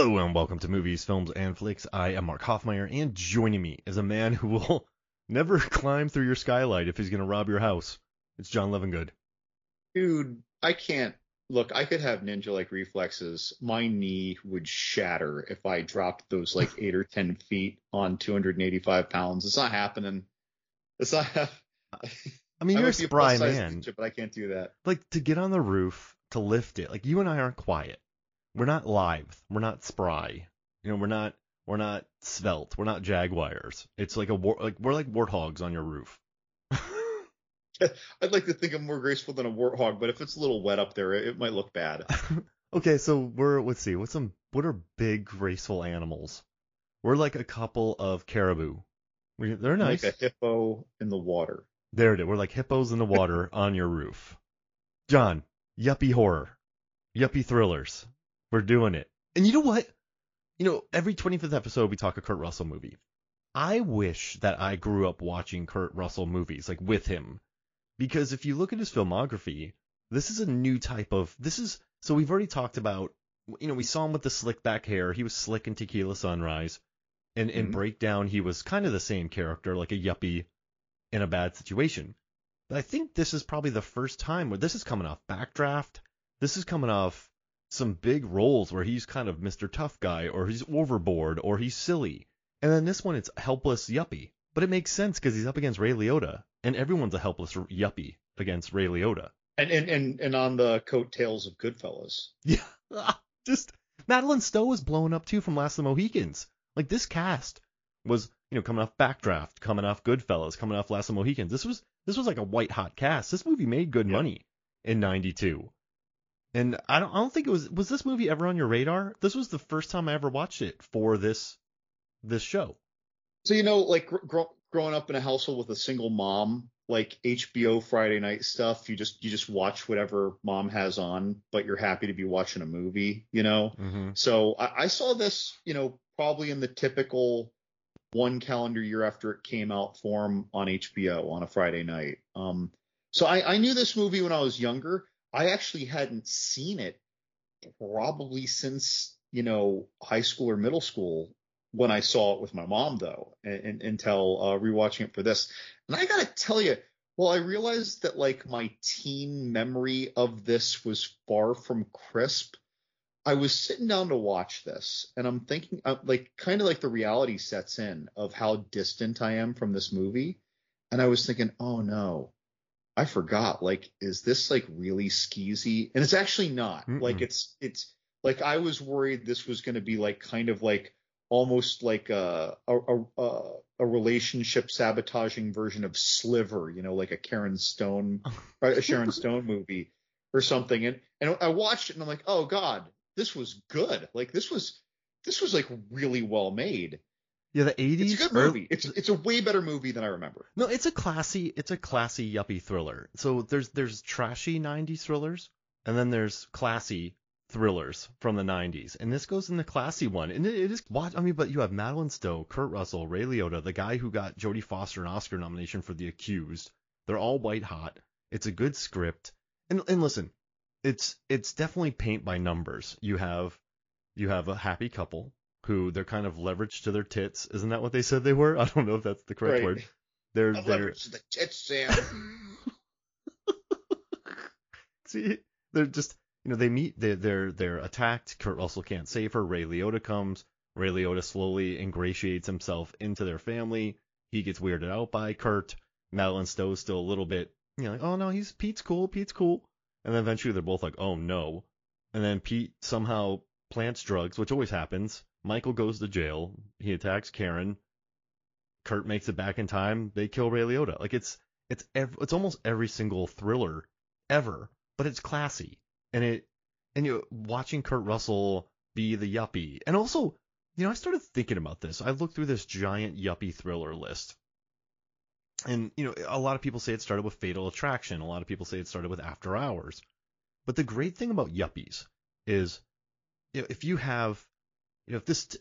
Hello and welcome to Movies, Films, and Flicks. I am Mark Hoffmeyer, and joining me is a man who will never climb through your skylight if he's going to rob your house. It's John Levingood. Dude, I can't. Look, I could have ninja-like reflexes. My knee would shatter if I dropped those like 8 or 10 feet on 285 pounds. It's not happening. It's not. I mean, you're a spry man. Ninja, but I can't do that. Like, to get on the roof, to lift it. Like, you and I aren't quiet. We're not lithe. We're not spry. You know, we're not svelte. We're not jaguars. It's like we're like warthogs on your roof. I'd like to think I'm more graceful than a warthog, but if it's a little wet up there, it might look bad. Okay, so let's see. What are big graceful animals? We're like a couple of caribou. They're nice. Like a hippo in the water. There it is. We're like hippos in the water on your roof. John, yuppie horror. Yuppie thrillers. We're doing it. And you know what? You know, every 25th episode we talk a Kurt Russell movie. I wish that I grew up watching Kurt Russell movies, like with him. Because if you look at his filmography, this is a new type of, so we've already talked about, you know, we saw him with the slick back hair. He was slick in Tequila Sunrise. And in Breakdown, he was kind of the same character, like a yuppie in a bad situation. But I think this is probably the first time where this is coming off Backdraft. This is coming off some big roles where he's kind of Mr. Tough Guy, or he's overboard, or he's silly. And then this one, it's helpless yuppie. But it makes sense because he's up against Ray Liotta, and everyone's a helpless yuppie against Ray Liotta. And on the coattails of Goodfellas. Yeah, just Madeleine Stowe was blowing up too from Last of the Mohicans. Like, this cast was, you know, coming off Backdraft, coming off Goodfellas, coming off Last of the Mohicans. This was like a white hot cast. This movie made good money in '92. And I don't think it was this movie ever on your radar? This was the first time I ever watched it for this show. So, you know, like growing up in a household with a single mom, like HBO Friday night stuff, you just watch whatever mom has on, but you're happy to be watching a movie, you know? Mm-hmm. So I saw this, you know, probably in the typical one calendar year after it came out form on HBO on a Friday night. So I knew this movie when I was younger. I actually hadn't seen it probably since, you know, high school or middle school when I saw it with my mom, though, and until rewatching it for this. And I got to tell you, well, I realized that like my teen memory of this was far from crisp. I was sitting down to watch this, and I'm thinking like kind of like the reality sets in of how distant I am from this movie. And I was thinking, oh, no. I forgot, like, is this like really skeezy? And it's actually not. Mm-mm. Like, it's like I was worried this was going to be like kind of like almost like a relationship sabotaging version of Sliver, you know, like a Sharon Stone movie or something. And I watched it and I'm like, oh God, this was good. Like this was like really well made. Yeah, the 80s. It's a good movie. It's a way better movie than I remember. No, it's a classy yuppie thriller. So there's trashy 90s thrillers, and then there's classy thrillers from the 90s. And this goes in the classy one. And it is but you have Madeleine Stowe, Kurt Russell, Ray Liotta, the guy who got Jodie Foster an Oscar nomination for The Accused. They're all white hot. It's a good script. And listen, it's definitely paint by numbers. You have a happy couple who they're kind of leveraged to their tits. Isn't that what they said they were? I don't know if that's the correct word. They're leveraged to the tits, Sam. See, they're just, you know, they meet, they're attacked. Kurt Russell can't save her. Ray Liotta comes. Ray Liotta slowly ingratiates himself into their family. He gets weirded out by Kurt. Madeleine Stowe's still a little bit, you know, like, oh no, Pete's cool. And then eventually they're both like, oh no. And then Pete somehow plants drugs, which always happens. Michael goes to jail. He attacks Karen. Kurt makes it back in time. They kill Ray Liotta. Like it's almost every single thriller ever, but it's classy. And watching Kurt Russell be the yuppie. And also, you know, I started thinking about this. I looked through this giant yuppie thriller list. And, you know, a lot of people say it started with Fatal Attraction. A lot of people say it started with After Hours. But the great thing about yuppies is, you know, if you have, you know, if this,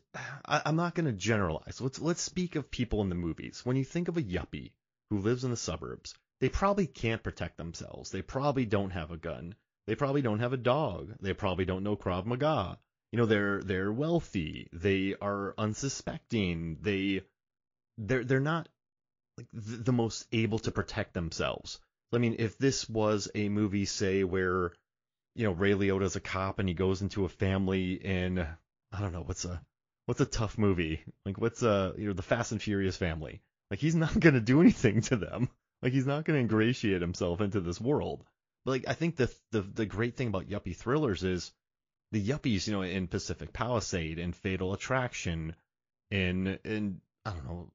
I'm not going to generalize. Let's speak of people in the movies. When you think of a yuppie who lives in the suburbs, they probably can't protect themselves. They probably don't have a gun. They probably don't have a dog. They probably don't know Krav Maga. they're wealthy, they are unsuspecting, they're not like the most able to protect themselves. I mean, if this was a movie, say, where Ray Liotta's a cop and he goes into a family in, I don't know, what's a tough movie? Like what's the Fast and Furious family? Like he's not gonna do anything to them. Like he's not gonna ingratiate himself into this world. But like I think the great thing about yuppie thrillers is the yuppies, in Pacific Palisade, in Fatal Attraction, in I don't know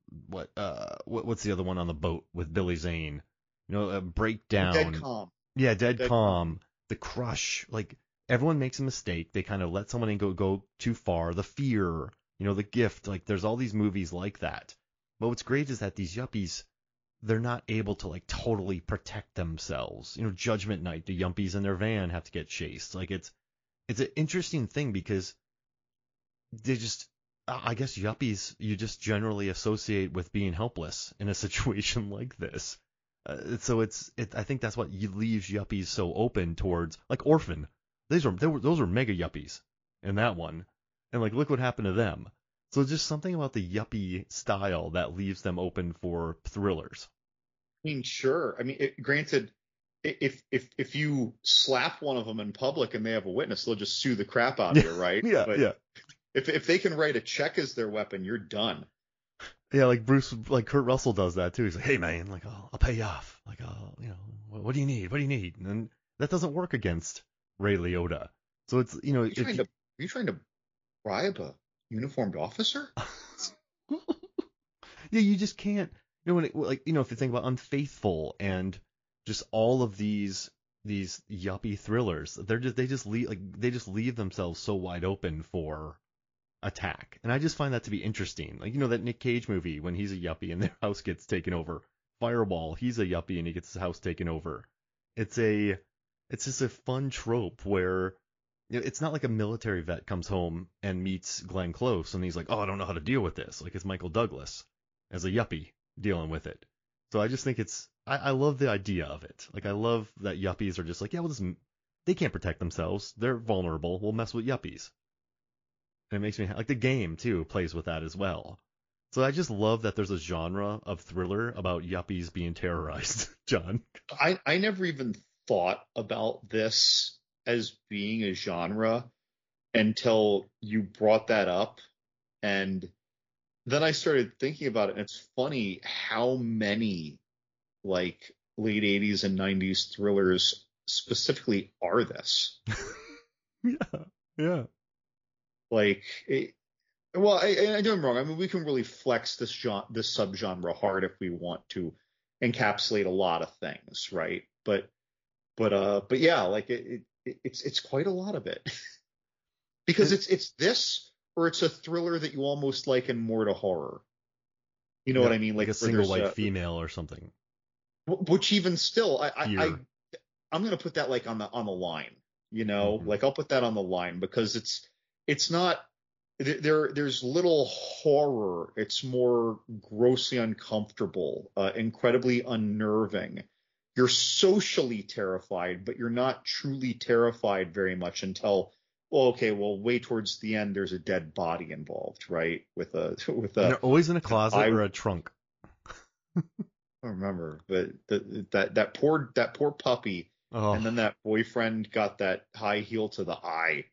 what's the other one on the boat with Billy Zane? Breakdown. Dead Calm. Yeah, Dead Calm. The Crush. Like everyone makes a mistake. They kind of let someone go too far. The Fear. The Gift. Like there's all these movies like that. But what's great is that these yuppies, they're not able to like totally protect themselves. Judgment Night, the yuppies in their van have to get chased. Like it's an interesting thing because they just, I guess yuppies you just generally associate with being helpless in a situation like this. So I think that's what leaves yuppies so open towards, like Orphan. Those were mega yuppies in that one, and like look what happened to them. So just something about the yuppie style that leaves them open for thrillers. I mean, sure. I mean, granted, if you slap one of them in public and they have a witness, they'll just sue the crap out of you, right? Yeah, but yeah. If they can write a check as their weapon, you're done. Yeah, like Kurt Russell does that too. He's like, hey man, like I'll pay you off. Like what do you need? What do you need? And that doesn't work against Ray Liotta. So it's Are you trying to bribe a uniformed officer? Yeah, you just can't. If you think about Unfaithful and just all of these yuppie thrillers, they just leave themselves so wide open for attack. And I just find that to be interesting. Like, that Nick Cage movie when he's a yuppie and their house gets taken over. Firewall, he's a yuppie and he gets his house taken over. It's just a fun trope where it's not like a military vet comes home and meets Glenn Close and he's like, oh, I don't know how to deal with this. Like it's Michael Douglas as a yuppie dealing with it. So I just think I love the idea of it. Like I love that yuppies are just like, yeah, they can't protect themselves. They're vulnerable. We'll mess with yuppies. And it makes me like the game too plays with that as well. So I just love that there's a genre of thriller about yuppies being terrorized, John. I never even thought about this as being a genre until you brought that up. And then I started thinking about it. And it's funny how many like late 80s and 90s thrillers specifically are this. Yeah. Like, well, I do I'm wrong. I mean, we can really flex this subgenre hard if we want to encapsulate a lot of things, right? But yeah, like it's quite a lot of it because it's this or it's a thriller that you almost liken more to horror. You know what I mean? Like a single white female or something. Which even still, I'm gonna put that like on the line. Like I'll put that on the line because it's not there's little horror. It's more grossly uncomfortable, incredibly unnerving. You're socially terrified, but you're not truly terrified very much until, way towards the end, there's a dead body involved, right? And they're always in a closet or a trunk. I don't remember, but that poor puppy, and then that boyfriend got that high heel to the eye.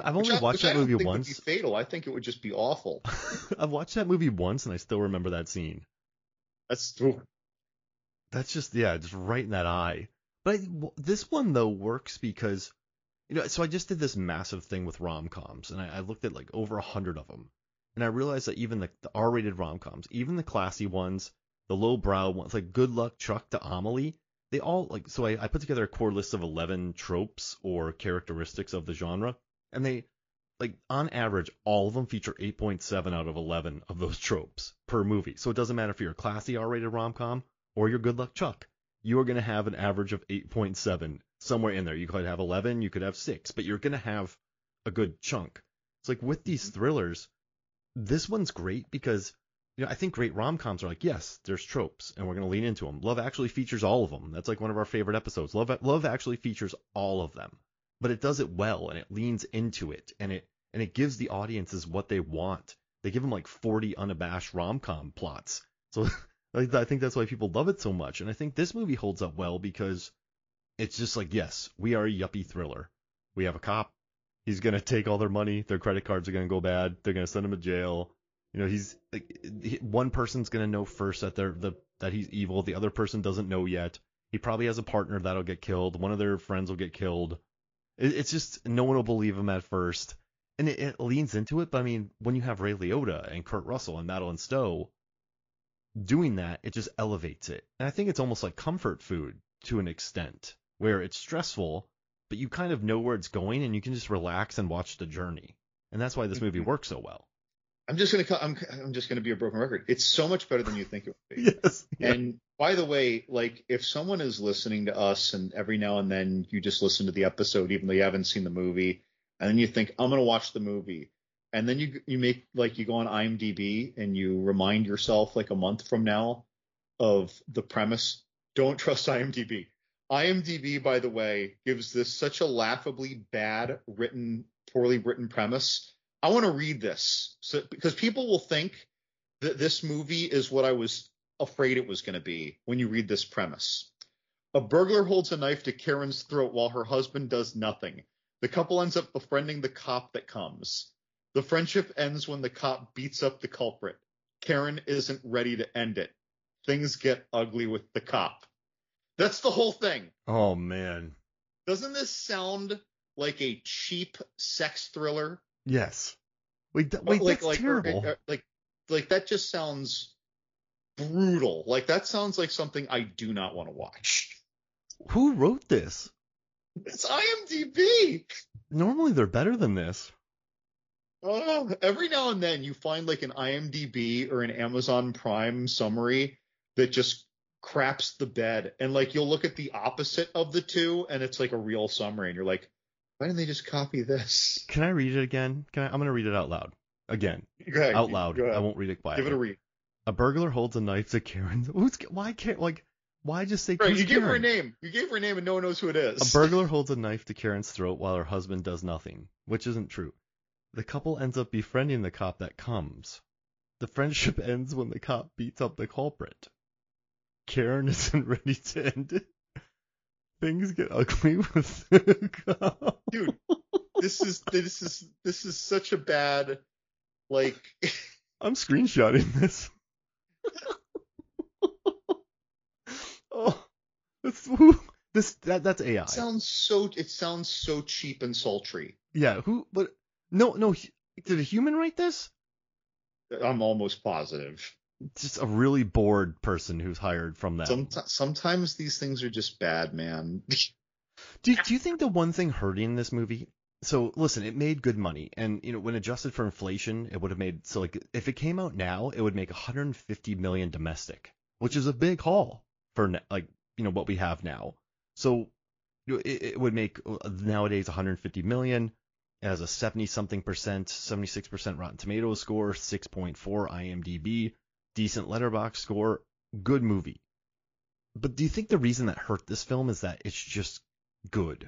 I've only watched that movie once. Would be fatal. I think it would just be awful. I've watched that movie once, and I still remember that scene. That's true. That's just right in that eye. But this one though works because, so I just did this massive thing with rom-coms, and I looked at like over 100 of them, and I realized that even the R-rated rom-coms, even the classy ones, the low-brow ones, like Good Luck Chuck to Amelie, they all like. So I put together a core list of 11 tropes or characteristics of the genre. And they, like, on average, all of them feature 8.7 out of 11 of those tropes per movie. So it doesn't matter if you're a classy R-rated rom-com or you're Good Luck Chuck. You are going to have an average of 8.7 somewhere in there. You could have 11, you could have 6, but you're going to have a good chunk. It's like with these thrillers, this one's great because, I think great rom-coms are like, yes, there's tropes, and we're going to lean into them. Love Actually features all of them. That's like one of our favorite episodes. Love Actually features all of them. but it does it well, and it leans into it, and it gives the audiences what they want. They give them like 40 unabashed rom-com plots. So like, I think that's why people love it so much. And I think this movie holds up well because it's just like, yes, we are a yuppie thriller. We have a cop. He's going to take all their money. Their credit cards are going to go bad. They're going to send him to jail. You know, he's like, one person's going to know first that that he's evil. The other person doesn't know yet. He probably has a partner that'll get killed. One of their friends will get killed. It's just no one will believe him at first. And it leans into it, but I mean, when you have Ray Liotta and Kurt Russell and Madeleine Stowe doing that, it just elevates it. And I think it's almost like comfort food to an extent, where it's stressful, but you kind of know where it's going, and you can just relax and watch the journey. And that's why this movie works so well. I'm just gonna be a broken record. It's so much better than you think it would be. Yes. Yeah. And by the way, like if someone is listening to us and every now and then you just listen to the episode, even though you haven't seen the movie, and then you think, I'm going to watch the movie. And then you make, like, you go on IMDb and you remind yourself like a month from now of the premise. Don't trust IMDb. IMDb, by the way, gives this such a laughably bad poorly written premise. I want to read this because people will think that this movie is what I was afraid it was going to be when you read this premise. A burglar holds a knife to Karen's throat while her husband does nothing. The couple ends up befriending the cop that comes. The friendship ends when the cop beats up the culprit. Karen isn't ready to end it. Things get ugly with the cop. That's the whole thing. Oh, man. Doesn't this sound like a cheap sex thriller? Yes. Wait, that's terrible. Like that just sounds brutal. Like that sounds like something I do not want to watch. Who wrote this? It's IMDb. Normally they're better than this. Every now and then you find like an IMDb or an Amazon Prime summary that just craps the bed. And like you'll look at the opposite of the two and it's like a real summary. And you're like, why didn't they just copy this? Can I read it again? I'm going to read it out loud. Again. Go ahead, out loud. I won't read it quietly. Give it a read. A burglar holds a knife to Karen. Why just say Right, you gave Karen? her a name. You gave her a name and no one knows who it is. A burglar holds a knife to Karen's throat while her husband does nothing, which isn't true. The couple ends up befriending the cop that comes. The friendship ends when the cop beats up the culprit. Karen isn't ready to end it. Things get ugly with the cop. Dude, this is such a bad, like. I'm screenshotting this. Oh, that's AI. It sounds so cheap and sultry. Yeah, but no, did a human write this? I'm almost positive. Just a really bored person who's hired from that. Sometimes these things are just bad, man. Do you think the one thing hurting this movie? So listen, it made good money, and when adjusted for inflation, it would have made if it came out now, it would make 150 million domestic, which is a big haul for what we have now. So it would make nowadays 150 million. It has a 70-something%, 76% Rotten Tomatoes score, 6.4 IMDb, decent Letterboxd score, good movie. But do you think the reason that hurt this film is that it's just good?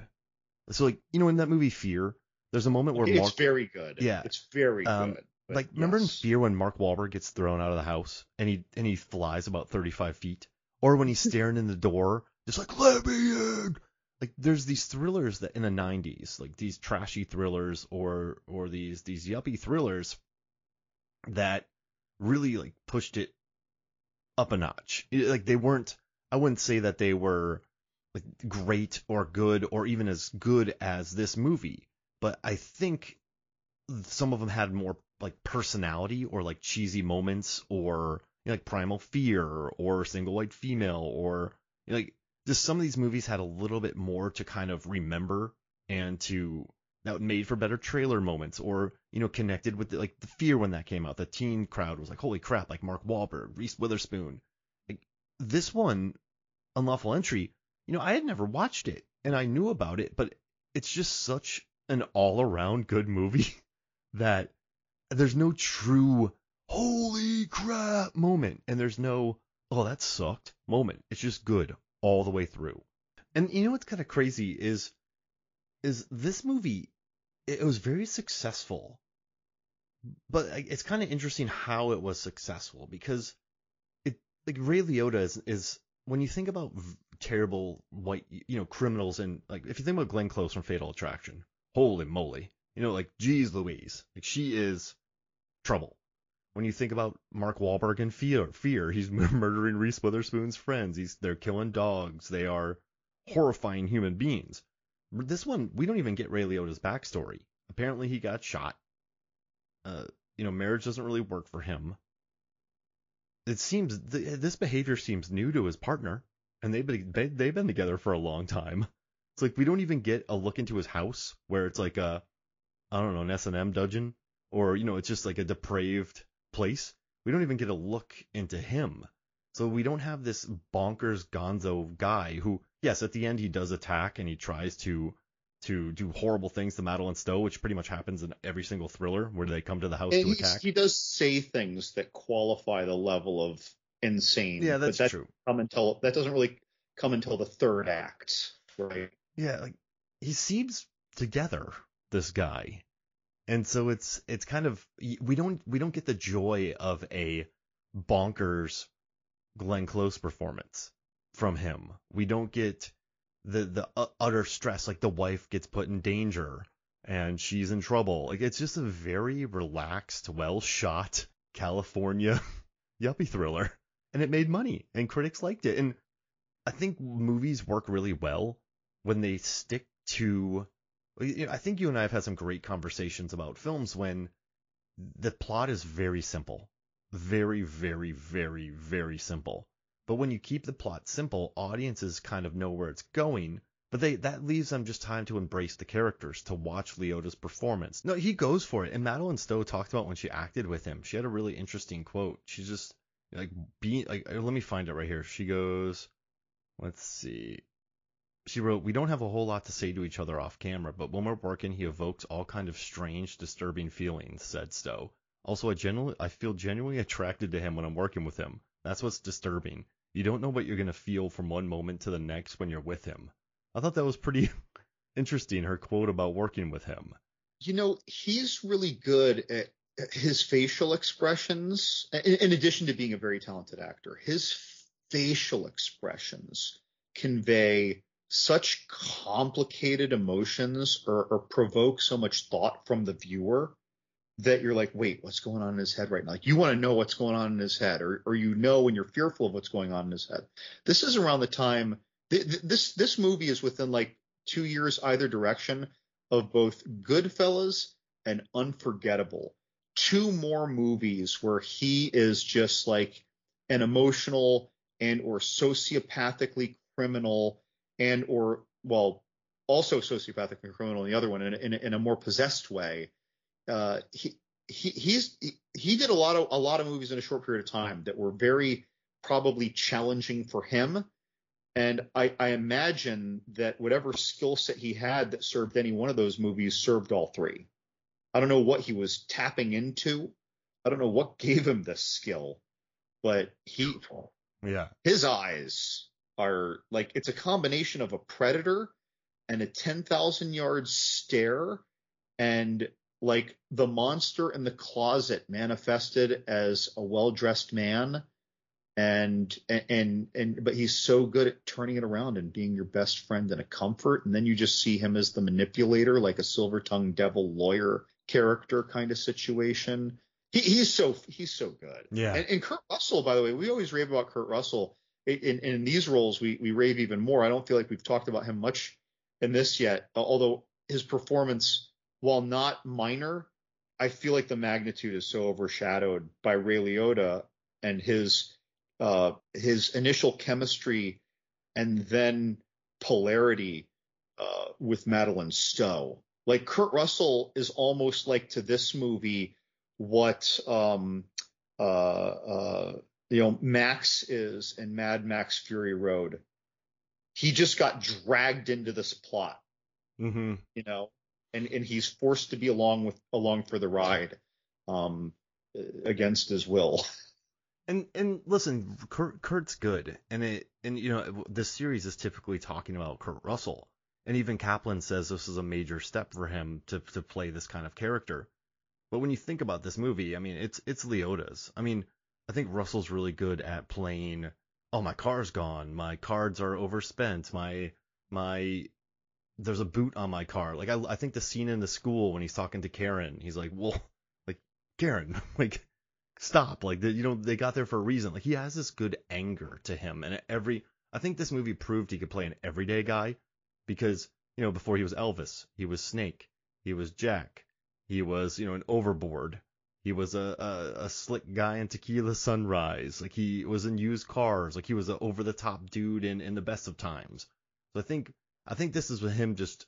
So in that movie Fear, there's a moment where it's very good. Yeah, it's very good. Remember in Fear when Mark Wahlberg gets thrown out of the house and he flies about 35 feet, or when he's staring in the door, just like, let me in. Like there's these thrillers that in the 90s, like these trashy thrillers or these yuppie thrillers that really pushed it up a notch. They weren't. I wouldn't say that they were great or good or even as good as this movie, but I think some of them had more personality or cheesy moments or Primal Fear or Single White Female or just some of these movies had a little bit more to kind of remember and that made for better trailer moments or connected with the Fear when that came out. The teen crowd was like, holy crap, Mark Wahlberg, Reese Witherspoon. This one, Unlawful Entry, I had never watched it and I knew about it, but it's just such an all-around good movie that there's no true holy crap moment and there's no oh that sucked moment. It's just good all the way through. And what's kind of crazy is is this movie, it was very successful, but it's kind of interesting how it was successful because like Ray Liotta is when you think about terrible white, criminals, and like if you think about Glenn Close from Fatal Attraction, holy moly, like geez Louise, like she is trouble. When you think about Mark Wahlberg in Fear, he's murdering Reese Witherspoon's friends. They're killing dogs. They are horrifying human beings. This one, we don't even get Ray Liotta's backstory. Apparently, he got shot. Marriage doesn't really work for him. It seems this behavior seems new to his partner, and they've been together for a long time. It's like we don't even get a look into his house where it's like I don't know, an S&M dungeon, or it's just like a depraved place. We don't even get a look into him. So we don't have this bonkers gonzo guy who, yes, at the end he does attack and he tries to do horrible things to Madeleine Stowe, which pretty much happens in every single thriller where they come to the house to attack. He does say things that qualify the level of insane. Yeah, that's true. That doesn't really come until the third act, right? Yeah, like he seems together, this guy. And so it's kind of we don't get the joy of a bonkers Glenn Close performance from him. We don't get the utter stress, like the wife gets put in danger and she's in trouble. Like it's just a very relaxed, well shot California yuppie thriller, and it made money and critics liked it. And I think movies work really well when they stick to. I think you and I have had some great conversations about films when the plot is very simple. Very, very, very, very simple. But when you keep the plot simple, audiences kind of know where it's going, but that leaves them just time to embrace the characters, to watch Liotta's performance. No, he goes for it. And Madeleine Stowe talked about when she acted with him. She had a really interesting quote. She's just like let me find it right here. She goes, let's see. She wrote, "We don't have a whole lot to say to each other off camera, but when we're working, he evokes all kind of strange, disturbing feelings," said Stowe. "Also, I feel genuinely attracted to him when I'm working with him. That's what's disturbing. You don't know what you're going to feel from one moment to the next when you're with him." I thought that was pretty interesting, her quote about working with him. He's really good at his facial expressions, in addition to being a very talented actor. His facial expressions convey such complicated emotions or provoke so much thought from the viewer that you're like, wait, what's going on in his head right now? Like you want to know what's going on in his head, or when you're fearful of what's going on in his head. This is around the time this movie is within like 2 years either direction of both Goodfellas and Unforgettable. 2 more movies where he is just like an emotional and or sociopathically criminal and or also sociopathic and criminal in the other one in a more possessed way. He did a lot of movies in a short period of time that were very probably challenging for him. And I imagine that whatever skill set he had that served any one of those movies served all 3. I don't know what he was tapping into. I don't know what gave him this skill, but his eyes are like, it's a combination of a predator and a 10,000 yard stare, and like the monster in the closet manifested as a well-dressed man. But he's so good at turning it around and being your best friend and a comfort. And then you just see him as the manipulator, like a silver-tongued devil lawyer character kind of situation. He's so good. Yeah. And Kurt Russell, by the way, we always rave about Kurt Russell. In these roles, we rave even more. I don't feel like we've talked about him much in this yet, although his performance, while not minor, I feel like the magnitude is so overshadowed by Ray Liotta and his initial chemistry and then polarity with Madeleine Stowe. Like Kurt Russell is almost like to this movie what Max is in Mad Max Fury Road. He just got dragged into this plot, and he's forced to be along for the ride, against his will. And listen, Kurt's good, and this series is typically talking about Kurt Russell, And even Kaplan says this is a major step for him to play this kind of character. But when you think about this movie, I mean, it's Liotta's. I mean, I think Russell's really good at playing, oh, my car's gone, my cards are overspent, my there's a boot on my car. Like I think the scene in the school when he's talking to Karen, he's like, well, like Karen, like stop, like they got there for a reason. Like he has this good anger to him, and I think this movie proved he could play an everyday guy because before he was Elvis, he was Snake, he was Jack, he was an Overboard. He was a slick guy in Tequila Sunrise. Like he was in Used Cars. Like he was an over the top dude in The Best of Times. So I think this is with him just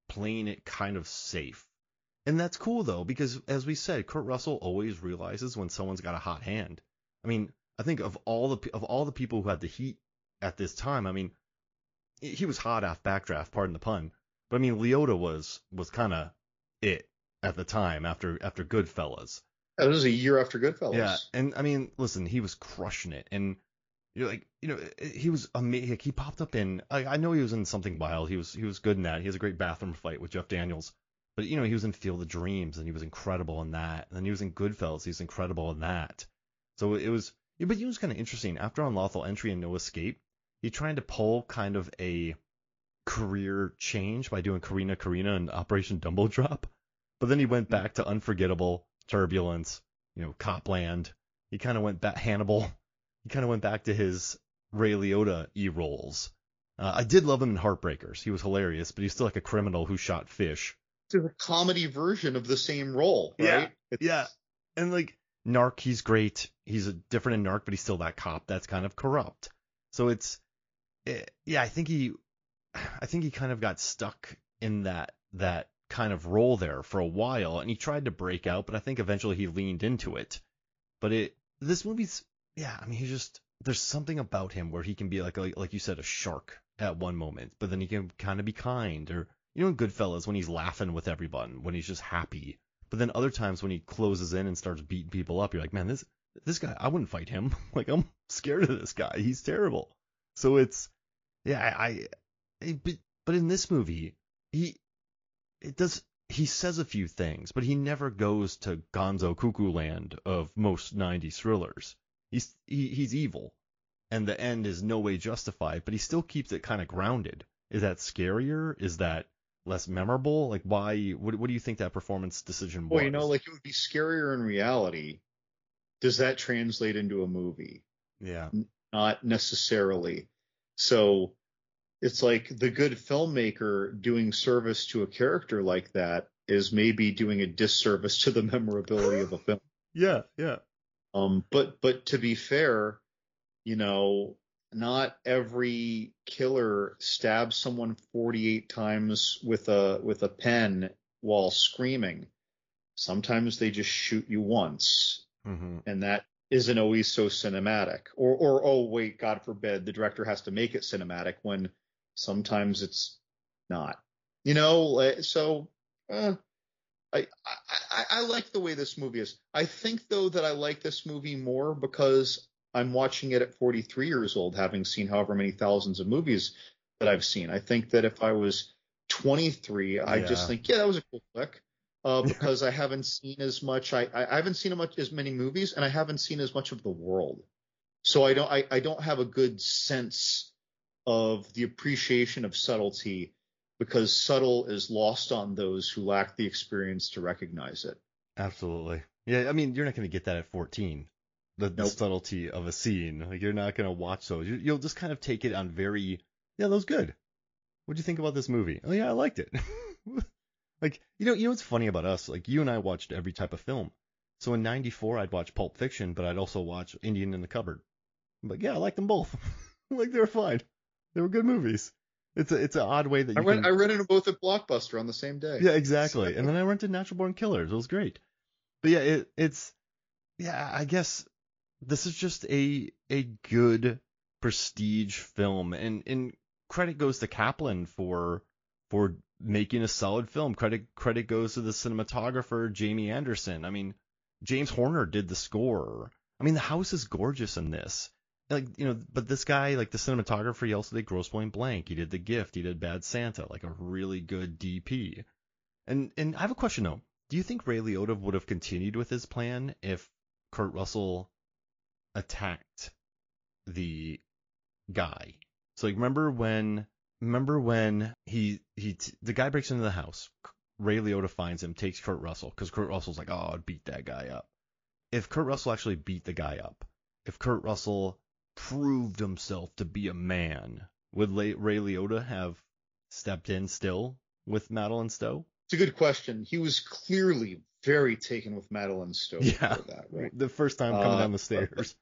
playing it kind of safe. And that's cool though, because as we said, Kurt Russell always realizes when someone's got a hot hand. I mean, I think of all the people who had the heat at this time, I mean, he was hot off Backdraft, pardon the pun. But I mean, Liotta was kind of it at the time after Goodfellas. That was a year after Goodfellas. Yeah, and I mean, listen, he was crushing it, and he was amazing. He popped up in. I know he was in Something Wild. He was good in that. He has a great bathroom fight with Jeff Daniels. But he was in Field of Dreams, and he was incredible in that. And then he was in Goodfellas. He was incredible in that. So it was. But it was kind of interesting. After Unlawful Entry and No Escape, he tried to pull kind of a career change by doing Karina and Operation Dumbo Drop. But then he went back to Unforgettable, Turbulence, Copland. He kind of went back Hannibal. He kind of went back to his Ray Liotta roles. I did love him in Heartbreakers. He was hilarious, but he's still like a criminal who shot fish. It's a comedy version of the same role, right? Yeah. And like Narc, he's great. He's different in Narc, but he's still that cop that's kind of corrupt. So I think he kind of got stuck in that kind of role there for a while, and he tried to break out, but I think eventually he leaned into it. But this movie's, I mean, there's something about him where he can be like you said, a shark at one moment, but then he can kind of be kind, or in Goodfellas when he's laughing with everyone, when he's just happy. But then other times when he closes in and starts beating people up, you're like, man, this guy, I wouldn't fight him. Like, I'm scared of this guy. He's terrible. So it's, but in this movie, he says a few things, but he never goes to Gonzo Cuckoo Land of most 90s thrillers. He's evil, and the end is no way justified, but he still keeps it kind of grounded. Is that scarier? Is that less memorable? Like, why? What do you think that performance decision was? Well, like, it would be scarier in reality. Does that translate into a movie? Yeah. Not necessarily. So it's like the good filmmaker doing service to a character like that is maybe doing a disservice to the memorability of a film. Yeah. But to be fair, not every killer stabs someone 48 times with a pen while screaming. Sometimes they just shoot you once, and that isn't always so cinematic. Or oh wait, God forbid, the director has to make it cinematic when sometimes it's not. So I like the way this movie is. I think though that I like this movie more because I'm watching it at 43 years old, having seen however many thousands of movies that I've seen. I think that if I was 23, I just think, that was a cool flick. Because I haven't seen as much. I haven't seen as many movies, and I haven't seen as much of the world. So I don't have a good sense of the appreciation of subtlety, because subtle is lost on those who lack the experience to recognize it. Absolutely. Yeah, I mean, you're not going to get that at 14. The subtlety of a scene. Like, you're not going to watch those. You'll just kind of take it on very, that was good. What'd you think about this movie? Oh, yeah, I liked it. Like, what's funny about us? Like, you and I watched every type of film. So in 94, I'd watch Pulp Fiction, but I'd also watch Indian in the Cupboard. But yeah, I liked them both. Like, they were fine. They were good movies. It's an odd way that I rented them both at Blockbuster on the same day. Yeah, exactly. And then I rented Natural Born Killers. It was great. But yeah, I guess this is just a good prestige film, and credit goes to Kaplan for making a solid film. Credit goes to the cinematographer Jamie Anderson. I mean, James Horner did the score. I mean, the house is gorgeous in this. like, but this guy, like the cinematographer, he also did Grosse Pointe Blank. He did The Gift. He did Bad Santa, like a really good DP. And I have a question though. Do you think Ray Liotta would have continued with his plan if Kurt Russell attacked the guy? So like, remember when the guy breaks into the house, Ray Liotta finds him, takes Kurt Russell, because Kurt Russell's like, oh, I'd beat that guy up. If Kurt Russell actually beat the guy up, if Kurt Russell proved himself to be a man, would Ray Liotta have stepped in still with Madeleine Stowe? It's a good question. He was clearly very taken with Madeleine Stowe before that, right? The first time coming down the stairs.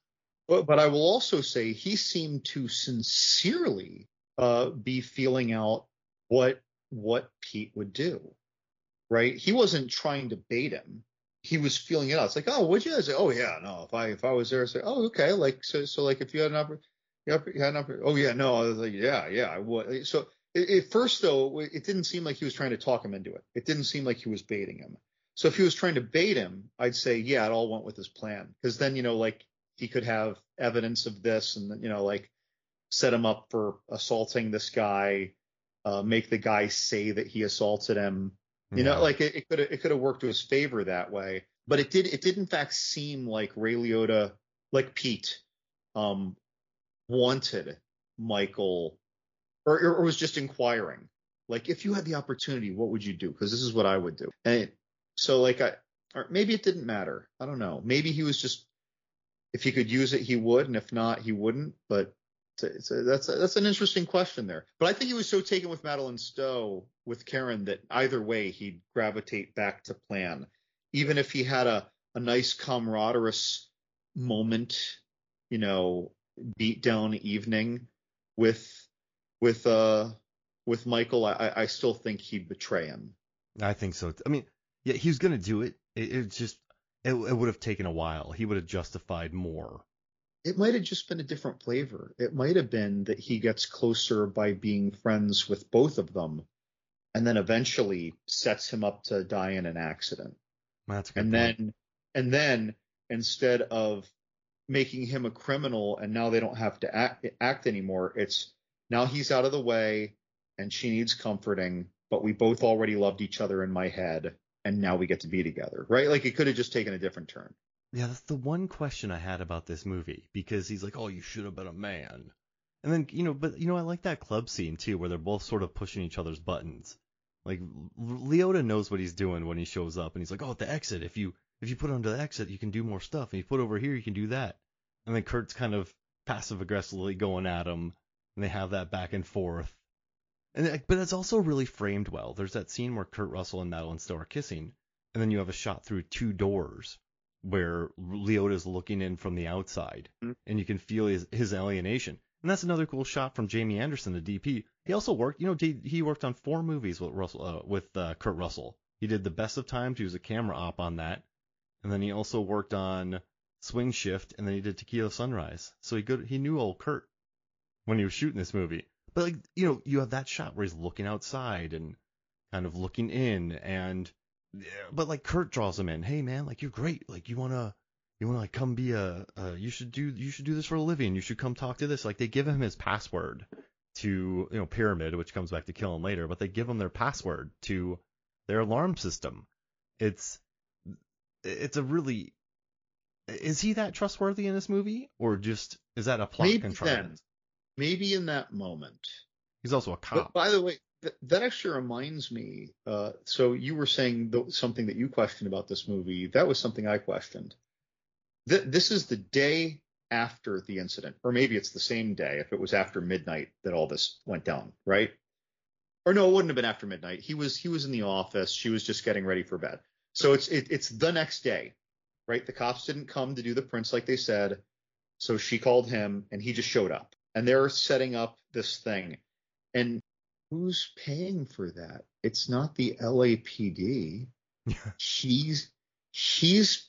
But I will also say he seemed to sincerely be feeling out what Pete would do, right? He wasn't trying to bait him. He was feeling it out. It's like, oh, would you? I say, oh yeah, no. If I was there, I say, oh okay, like so like if you had an opportunity, oh yeah, no. I was like, yeah, I would. So at first though, it didn't seem like he was trying to talk him into it. It didn't seem like he was baiting him. So if he was trying to bait him, I'd say, yeah, it all went with his plan, because then like he could have evidence of this, and like set him up for assaulting this guy, make the guy say that he assaulted him. Like it could have worked to his favor that way. But it did in fact seem like Ray Liotta, like Pete, wanted Michael, or was just inquiring, like, if you had the opportunity, what would you do? Because this is what I would do. And so like or maybe it didn't matter. I don't know. Maybe he was just, if he could use it, he would, and if not, he wouldn't. But that's an interesting question there. But I think he was so taken with Madeleine Stowe, with Karen, that either way he'd gravitate back to plan, even if he had a nice camaraderie moment, beat down evening with Michael. I still think he'd betray him. I think so. I mean, yeah, he was gonna do it. It would have taken a while. He would have justified more. It might have just been a different flavor. It might have been that he gets closer by being friends with both of them, and then eventually sets him up to die in an accident. That's a good point. And then instead of making him a criminal and now they don't have to act anymore, it's now he's out of the way and she needs comforting, but we both already loved each other in my head, and now we get to be together, right? Like it could have just taken a different turn. Yeah, that's the one question I had about this movie, because he's like, oh, you should have been a man. And then, I like that club scene too, where they're both sort of pushing each other's buttons. Like, Liotta knows what he's doing when he shows up, and he's like, oh, the exit. If you put onto the exit, you can do more stuff. And you put over here, you can do that. And then Kurt's kind of passive aggressively going at him, and they have that back and forth. But it's also really framed well. There's that scene where Kurt Russell and Madeleine Stowe are kissing, and then you have a shot through two doors where Liotta's looking in from the outside, and you can feel his alienation. And that's another cool shot from Jamie Anderson, the DP. He also worked, he worked on 4 movies with Kurt Russell. He did The Best of Times. He was a camera op on that. And then he also worked on Swing Shift, and then he did Tequila Sunrise. So he knew old Kurt when he was shooting this movie. But like, you have that shot where he's looking outside and kind of looking in, but like Kurt draws him in. Hey man, like you're great. Like you wanna like come be you should do this for a living. You should come talk to this. Like they give him his password to Pyramid, which comes back to kill him later. But they give him their password to their alarm system. It's a really, is he that trustworthy in this movie, or just is that a plot contrivance? Maybe in that moment. He's also a cop. But by the way, that actually reminds me. So you were saying something that you questioned about this movie. That was something I questioned. This is the day after the incident, or maybe it's the same day if it was after midnight that all this went down, right? Or no, it wouldn't have been after midnight. He was in the office. She was just getting ready for bed. So it's the next day, right? The cops didn't come to do the prints like they said. So she called him and he just showed up, and they're setting up this thing. And who's paying for that? It's not the LAPD. She's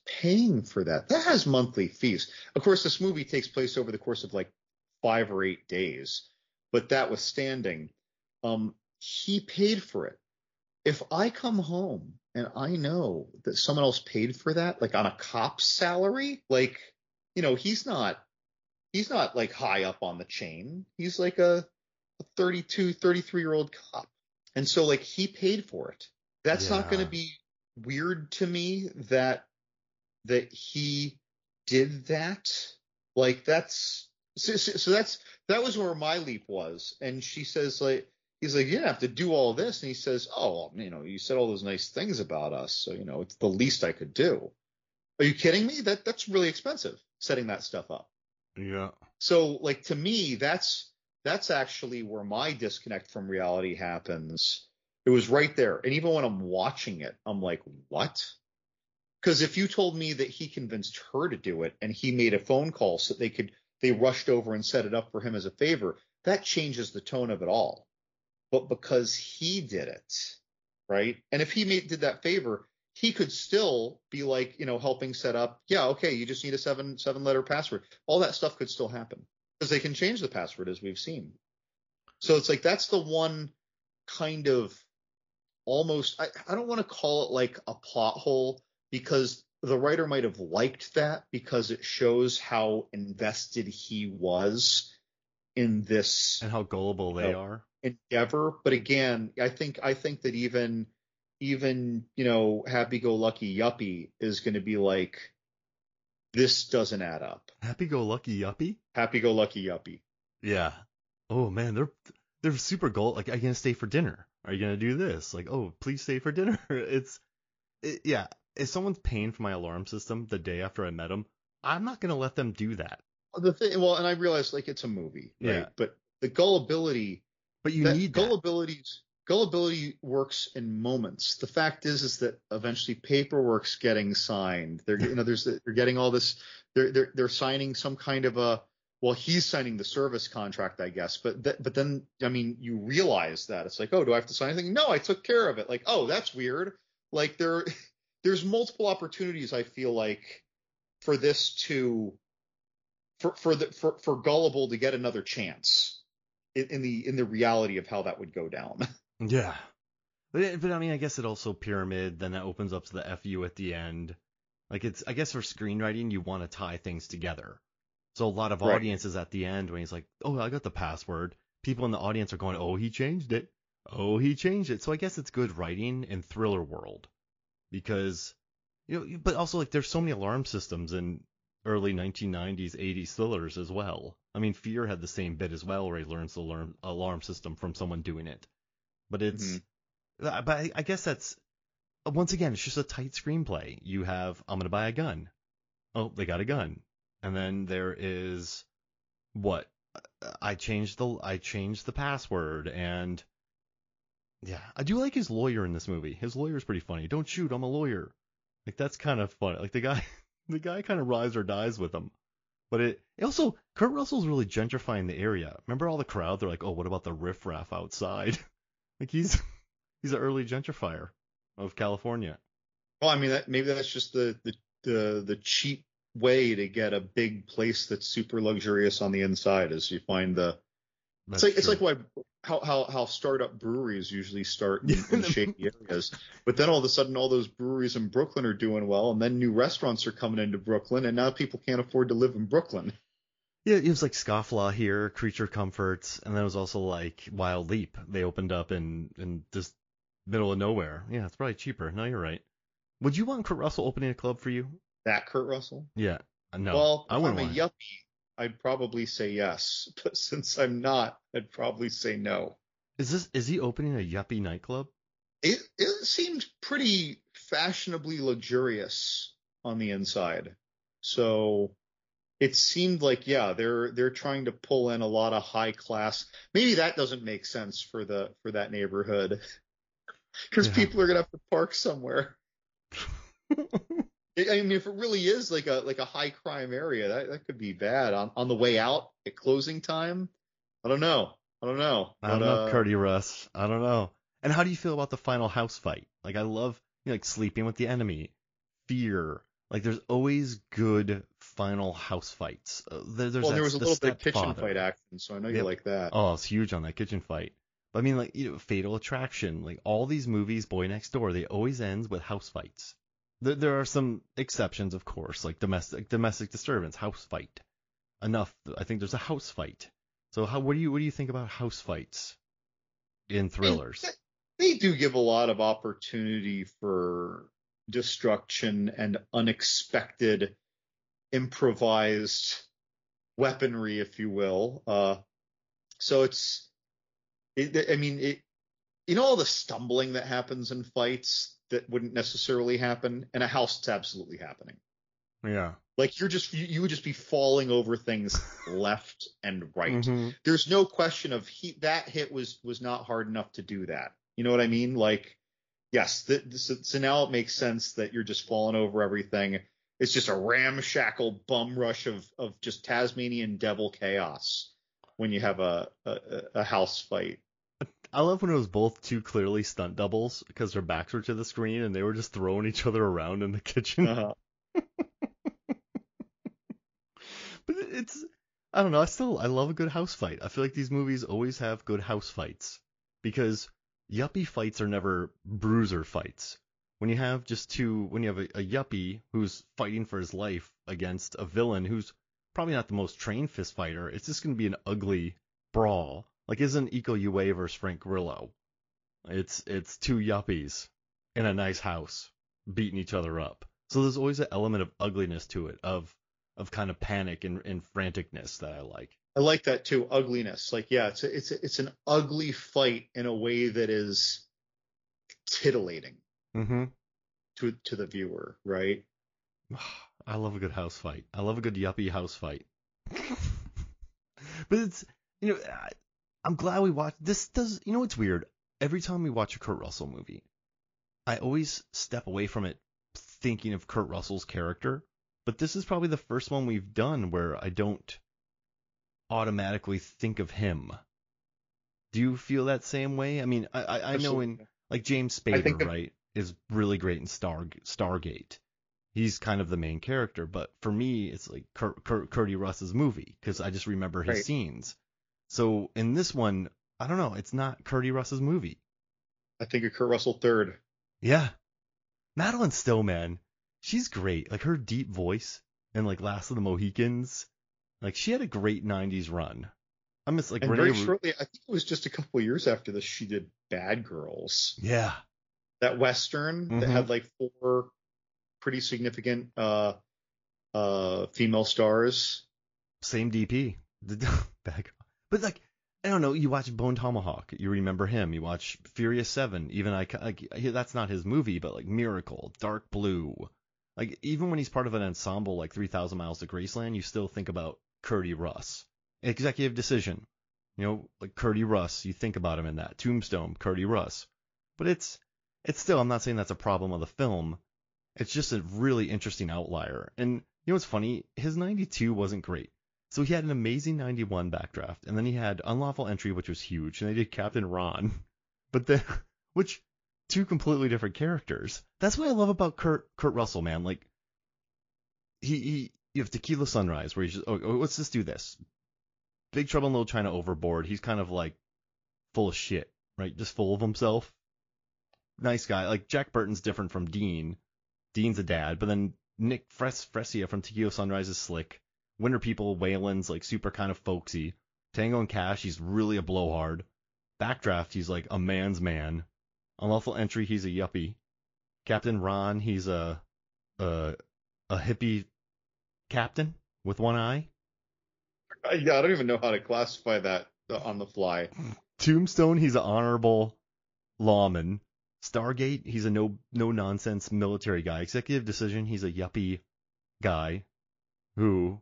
paying for that. That has monthly fees. Of course, this movie takes place over the course of like 5 or 8 days, but that withstanding, he paid for it. If I come home and I know that someone else paid for that, like on a cop's salary, like, he's not he's not like high up on the chain. He's like a 32, 33-year-old cop. And so like he paid for it. That's not going Yeah. to be weird to me that he did that. Like that was where my leap was. And she says like, he's like, you didn't have to do all this. And he says, oh, you said all those nice things about us. So, it's the least I could do. Are you kidding me? That's really expensive, setting that stuff up. Yeah. So like to me, that's actually where my disconnect from reality happens. It was right there. And even when I'm watching it, I'm like, what? Because if you told me that he convinced her to do it and he made a phone call so they rushed over and set it up for him as a favor, that changes the tone of it all. But because he did it, right? And if he did that favor, he could still be like, helping set up. Yeah, okay, you just need a seven-letter password. All that stuff could still happen because they can change the password, as we've seen. So it's like that's the one kind of almost, I don't want to call it like a plot hole, because the writer might have liked that because it shows how invested he was in this And how gullible they are. endeavor. But again, I think that even happy-go-lucky Yuppie is going to be like, this doesn't add up. Happy-go-lucky Yuppie? Happy-go-lucky Yuppie. Yeah. Oh man, they're super gold. Like, are you gonna stay for dinner? Are you gonna do this? Like, oh, please stay for dinner. Yeah. If someone's paying for my alarm system the day after I met them, I'm not gonna let them do that. The thing, well, and I realize like it's a movie, right? Yeah. But the gullibility, But you need that. gullibility works in moments. The fact is that eventually paperwork's getting signed. They're they're getting all this. They're signing some kind of a. Well, he's signing the service contract, I guess. But then, I mean, you realize that it's like, oh, do I have to sign anything? No, I took care of it. Like, oh, that's weird. Like there's multiple opportunities, I feel like, for this to for Gullible to get another chance in the reality of how that would go down. Yeah. But I mean, I guess it also pyramid. Then that opens up to the FU at the end. Like, I guess for screenwriting, you want to tie things together. So a lot of Right. audiences at the end, when he's like, oh, I got the password, people in the audience are going, oh, he changed it. Oh, he changed it. So I guess it's good writing in thriller world, because, but also like there's so many alarm systems in early 1990s, 80s thrillers as well. I mean, Fear had the same bit as well, where he learns the alarm system from someone doing it. But but I guess that's, once again, it's just a tight screenplay. You have, I'm going to buy a gun. Oh, they got a gun. And then there is what? I changed the password, and yeah, I do like his lawyer in this movie. His lawyer is pretty funny. Don't shoot, I'm a lawyer. Like, that's kind of funny. Like, the guy kind of rides or dies with him. But it also, Kurt Russell's really gentrifying the area. Remember all the crowd? They're like, oh, what about the riffraff outside? Like, he's an early gentrifier of California. Well, I mean, maybe that's just the cheap way to get a big place that's super luxurious on the inside, is you find it's like how startup breweries usually start in shady areas, but then all of a sudden all those breweries in Brooklyn are doing well, and then new restaurants are coming into Brooklyn, and now people can't afford to live in Brooklyn. Yeah, it was like Scofflaw here, Creature Comforts, and then it was also like Wild Leap. They opened up in just middle of nowhere. Yeah, it's probably cheaper. No, you're right. Would you want Kurt Russell opening a club for you? That Kurt Russell? Yeah, no. Well, I if wouldn't I'm a want yuppie, I'd probably say yes, but since I'm not, I'd probably say no. Is he opening a yuppie nightclub? It seemed pretty fashionably luxurious on the inside, so it seemed like, yeah, they're trying to pull in a lot of high class. Maybe that doesn't make sense for that neighborhood, because people are gonna have to park somewhere. I mean, if it really is like a high crime area, that could be bad on the way out at closing time. I don't know. I don't know, Curdy Russ. I don't know. And how do you feel about the final house fight? Like, I love, like, sleeping with the enemy, Fear. Like, there's always good final house fights. There was a little bit of kitchen fight action, so I know you like that. Oh, it's huge on that kitchen fight. But I mean, like, Fatal Attraction, like all these movies, Boy Next Door, they always ends with house fights. There are some exceptions, of course, like domestic disturbance, house fight. enough. I think there's a house fight. So what do you think about house fights in thrillers? They do give a lot of opportunity for destruction and unexpected improvised weaponry, if you will. So I mean, all the stumbling that happens in fights that wouldn't necessarily happen in a house. It's absolutely happening. Yeah. Like you would just be falling over things left and right. Mm-hmm. There's no question of that hit was not hard enough to do that. You know what I mean? Like, yes. So now it makes sense that you're just falling over everything. It's just a ramshackle bum rush of just Tasmanian devil chaos when you have a house fight. I love when it was both too clearly stunt doubles because their backs were to the screen and they were just throwing each other around in the kitchen. Uh-huh. But I don't know. I love a good house fight. I feel like these movies always have good house fights because yuppie fights are never bruiser fights. When you have a yuppie who's fighting for his life against a villain who's probably not the most trained fist fighter, it's just going to be an ugly brawl. Like, isn't Iko Uwais versus Frank Grillo? It's two yuppies in a nice house beating each other up. So there's always an element of ugliness to it, of kind of panic and franticness that I like. I like that too, ugliness. Like, yeah, it's an ugly fight in a way that is titillating to the viewer, right? I love a good house fight. I love a good yuppie house fight. But it's, I'm glad we watched this. It's weird. Every time we watch a Kurt Russell movie, I always step away from it thinking of Kurt Russell's character. But this is probably the first one we've done where I don't automatically think of him. Do you feel that same way? I mean, I know in like James Spader, right, is really great in Stargate. He's kind of the main character, but for me, it's like Curdy Russ's movie because I just remember his scenes. So in this one, I don't know, it's not Curdy Russ's movie. I think of Kurt Russell third. Yeah, Madeleine Stowe, man, she's great. Like her deep voice and like Last of the Mohicans, like she had a great '90s run. I miss like and Renee very shortly. I think it was just a couple of years after this she did Bad Girls. Yeah, that Western that had like 4 pretty significant female stars. Same DP. But like, I don't know, you watch Bone Tomahawk, you remember him. You watch Furious 7, even that's not his movie, but like Miracle, Dark Blue. Like even when he's part of an ensemble like 3,000 Miles to Graceland, you still think about Curdy Russ. Executive Decision. Like Curdy Russ, you think about him in that. Tombstone, Curdy Russ. But it's still, I'm not saying that's a problem of the film. It's just a really interesting outlier. And what's funny? His 92 wasn't great. So he had an amazing 91 backdraft, and then he had Unlawful Entry, which was huge, and they did Captain Ron. But then, which, 2 completely different characters. That's what I love about Kurt Russell, man. Like, you have Tequila Sunrise, where he's just, let's just do this. Big Trouble in Little China Overboard, he's kind of like full of shit, right? Just full of himself. Nice guy. Like, Jack Burton's different from Dean. Dean's a dad, but then Nick Fresia from Tequila Sunrise is slick. Winter People, Wayland's like super kind of folksy. Tango and Cash, he's really a blowhard. Backdraft, he's like a man's man. Unlawful Entry, he's a yuppie. Captain Ron, he's a hippie captain with one eye. Yeah, I don't even know how to classify that on the fly. Tombstone, he's an honorable lawman. Stargate, he's a no nonsense military guy. Executive Decision, he's a yuppie guy who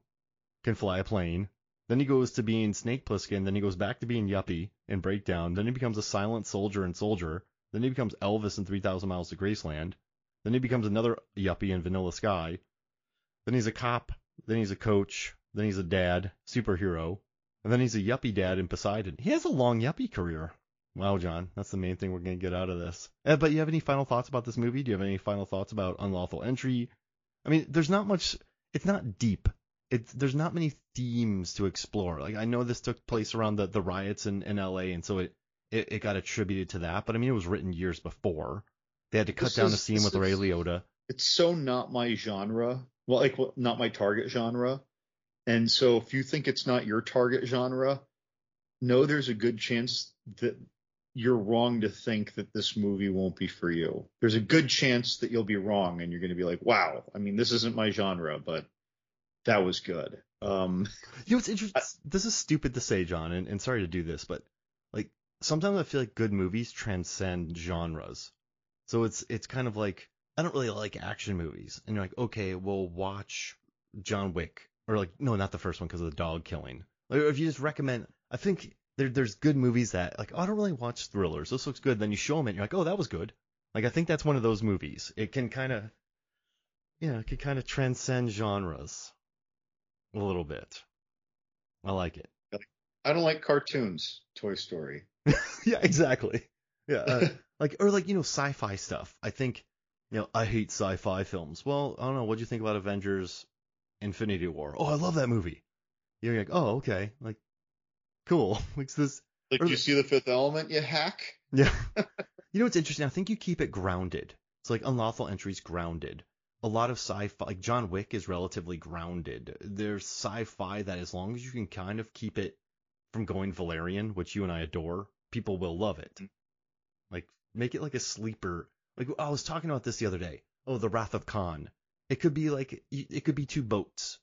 can fly a plane. Then he goes to being Snake Plissken. Then he goes back to being yuppie in Breakdown. Then he becomes a silent soldier in Soldier. Then he becomes Elvis in 3,000 Miles to Graceland. Then he becomes another yuppie in Vanilla Sky. Then he's a cop. Then he's a coach. Then he's a dad, superhero. And then he's a yuppie dad in Poseidon. He has a long yuppie career. Wow, John, that's the main thing we're going to get out of this. But you have any final thoughts about this movie? Do you have any final thoughts about Unlawful Entry? I mean, there's not much. It's not deep. There's not many themes to explore. Like, I know this took place around the riots in LA, and so it got attributed to that. But I mean, it was written years before. They had to cut down a scene with Ray Liotta. It's so not my genre. Well, not my target genre. And so if you think it's not your target genre, no, there's a good chance that you're wrong to think that this movie won't be for you. There's a good chance that you'll be wrong and you're going to be like, wow, I mean, this isn't my genre, but that was good. It's interesting. This is stupid to say, John, and sorry to do this, but like sometimes I feel like good movies transcend genres. So it's kind of like I don't really like action movies, and you're like, okay, we'll watch John Wick, or like no, not the first one because of the dog killing. Like if you just recommend, I think there's good movies that like, oh, I don't really watch thrillers. This looks good. Then you show them it, and you're like, oh, that was good. Like I think that's one of those movies. It can kind of, it can kind of transcend genres a little bit. I like it. I don't like cartoons. Toy Story. Yeah, exactly. Yeah, sci-fi stuff. I think, I hate sci-fi films. Well, I don't know. What'd you think about Avengers: Infinity War? Oh, I love that movie. You're like, oh, okay, like, cool. Like this. Like, do you see The Fifth Element, you hack? Yeah. What's interesting? I think you keep it grounded. It's like Unlawful Entry's grounded. A lot of sci-fi, like John Wick, is relatively grounded. There's sci-fi that, as long as you can kind of keep it from going Valerian, which you and I adore, people will love it. Like, make it like a sleeper. Like, I was talking about this the other day. Oh, The Wrath of Khan. It could be two boats,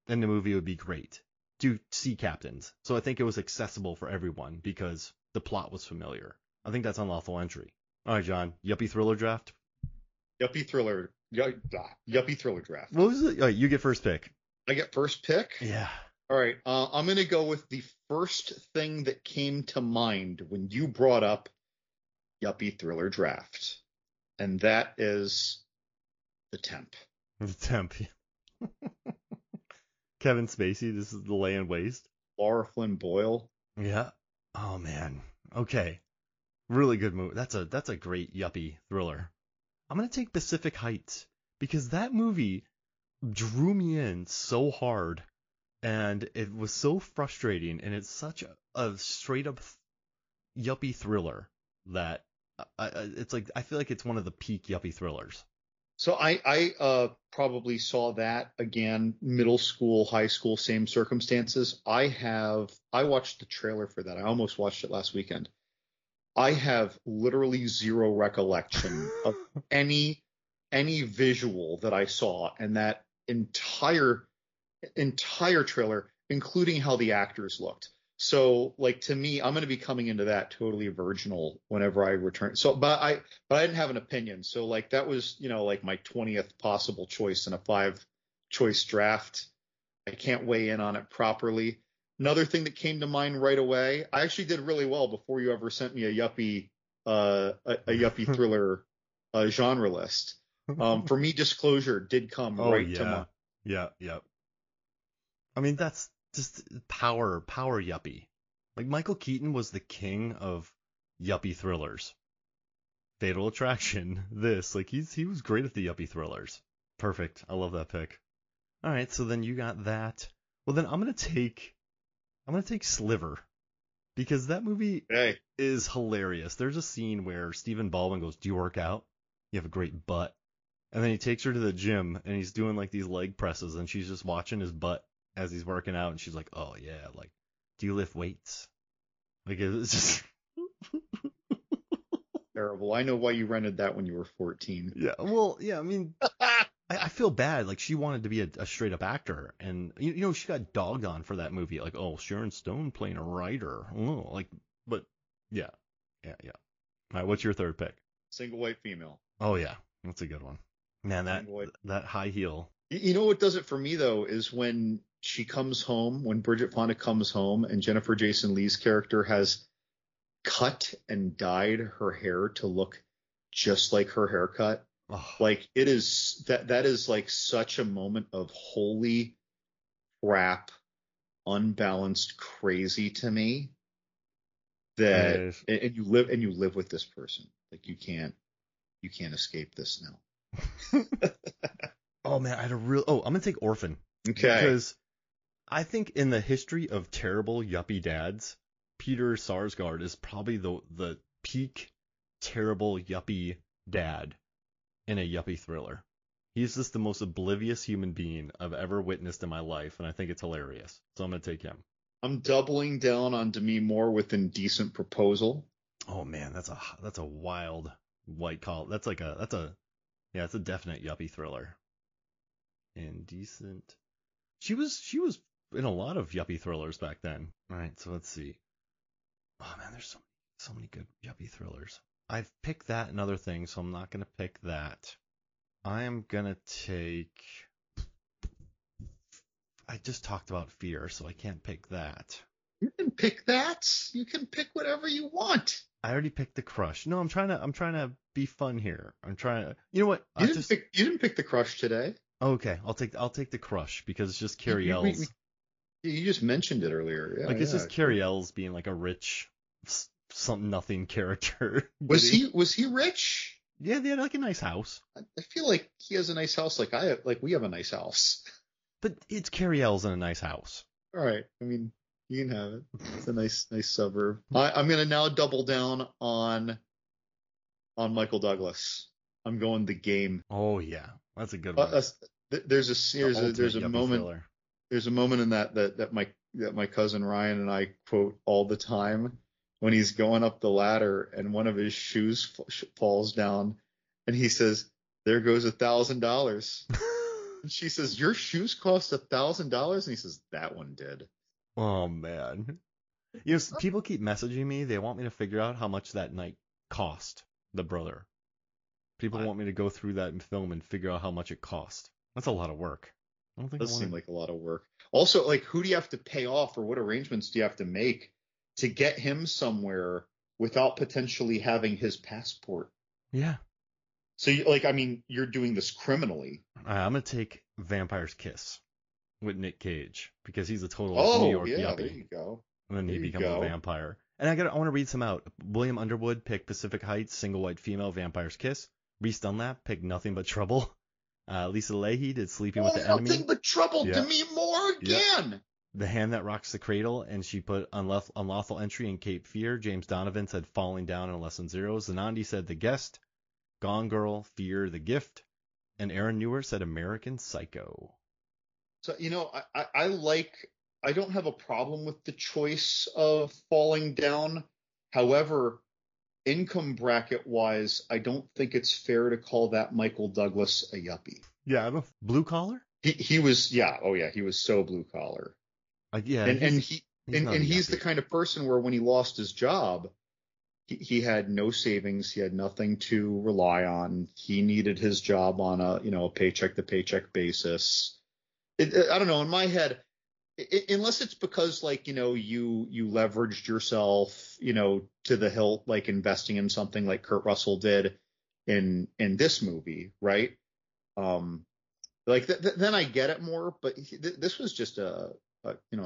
and the movie would be great. Two sea captains. So I think it was accessible for everyone because the plot was familiar. I think that's Unlawful Entry. All right, John. Yuppie thriller draft. Yuppie thriller draft. What was it? All right, you get first pick. I get first pick? Yeah. All right. I'm going to go with the first thing that came to mind when you brought up Yuppie thriller draft. And that is The Temp. The Temp. Kevin Spacey. This is The Land Waste. Laura Flynn Boyle. Yeah. Oh, man. Okay. Really good movie. That's a great yuppie thriller. I'm going to take Pacific Heights because that movie drew me in so hard and it was so frustrating, and it's such a straight up yuppie thriller that it's like I feel like it's one of the peak yuppie thrillers. So I probably saw that again, middle school, high school, same circumstances. I watched the trailer for that. I almost watched it last weekend. I have literally zero recollection of any visual that I saw in that entire trailer, including how the actors looked. So, like, to me, I'm going to be coming into that totally virginal whenever I return. So, but I didn't have an opinion. So, like, that was, like my 20th possible choice in a 5-choice draft. I can't weigh in on it properly. Another thing that came to mind right away, I actually did really well before you ever sent me a yuppie thriller genre list. For me, Disclosure did come right to mind. Yeah. I mean, that's just power yuppie. Like Michael Keaton was the king of yuppie thrillers. Fatal Attraction, he was great at the yuppie thrillers. Perfect. I love that pick. All right, so then you got that. Well, then I'm gonna take Sliver, because that movie is hilarious. There's a scene where Stephen Baldwin goes, "Do you work out? You have a great butt." And then he takes her to the gym and he's doing like these leg presses and she's just watching his butt as he's working out and she's like, "Oh yeah, like, do you lift weights?" Like, it's just terrible. I know why you rented that when you were 14. Yeah, well, yeah, I mean, I feel bad. Like, she wanted to be a straight up actor, and she got dogged on for that movie. Like, oh, Sharon Stone playing a writer. Oh, like, but yeah. All right, what's your third pick? Single white female. Oh yeah, that's a good one. Man, that high heel. You know what does it for me though is when she comes home, when Bridget Fonda comes home, and Jennifer Jason Leigh's character has cut and dyed her hair to look just like her haircut. Oh. Like, it is that is like such a moment of holy crap, unbalanced crazy to me. And you live with this person. Like, you can't escape this now. Oh man, I'm gonna take Orphan. Okay. Because I think in the history of terrible yuppie dads, Peter Sarsgaard is probably the peak terrible yuppie dad in a yuppie thriller. He's just the most oblivious human being I've ever witnessed in my life, and I think it's hilarious. So I'm gonna take him. I'm doubling down on Demi Moore with Indecent Proposal. Oh man, that's a wild white collar. It's a definite yuppie thriller. Indecent. She was in a lot of yuppie thrillers back then. All right, so let's see. Oh man, there's so many good yuppie thrillers. I've picked that and other things, so I'm not gonna pick that. I am gonna take. I just talked about Fear, so I can't pick that. You can pick that. You can pick whatever you want. I already picked The Crush. No, I'm trying to be fun here. I'm trying to. You know what? You didn't pick The Crush today. Okay, I'll take The Crush because it's just Carrie Ells. You just mentioned it earlier. Yeah, it's just Carrie Ells being like a rich, some nothing character. Was he rich? Yeah, they had like a nice house. I feel like he has a nice house, like we have a nice house. But it's Carrie Ells in a nice house. All right, I mean, you can have it. It's a nice suburb. I'm gonna now double down on Michael Douglas. I'm going The Game. Oh yeah, that's a good one. There's a moment. Thriller. There's a moment in that my cousin Ryan and I quote all the time. When he's going up the ladder and one of his shoes falls down and he says, "There goes $1,000." And she says, "Your shoes cost $1,000?" And he says, "That one did." Oh man. People keep messaging me. They want me to figure out how much that night cost the brother. People want me to go through that film and figure out how much it cost. That's a lot of work. I don't think it does seem like a lot of work. Also, like, who do you have to pay off, or what arrangements do you have to make to get him somewhere without potentially having his passport? Yeah. So, you're doing this criminally. I'm going to take Vampire's Kiss with Nick Cage because he's a total New York yuppie. There you go. And then he becomes a vampire. And I want to read some out. William Underwood picked Pacific Heights, single white female, Vampire's Kiss. Reese Dunlap picked Nothing But Trouble. Lisa Leahy did Sleeping with the Enemy. Nothing But Trouble. Yeah. Demi Moore again. Yeah. The Hand That Rocks the Cradle, and she put Unlawful Entry and Cape Fear. James Donovan said Falling Down and Lesson Zero. Zanandi said The Guest. Gone Girl, Fear, The Gift. And Aaron Newer said American Psycho. So, I don't have a problem with the choice of Falling Down. However, income bracket wise, I don't think it's fair to call that Michael Douglas a yuppie. Yeah, I'm a blue collar. He was, yeah, oh yeah, he was so blue collar. Yeah, he's the kind of person where when he lost his job, he had no savings, he had nothing to rely on. He needed his job on a paycheck to paycheck basis. I don't know, in my head, unless it's because you leveraged yourself, to the hilt, like investing in something like Kurt Russell did in this movie, right? Then I get it more, but this was just a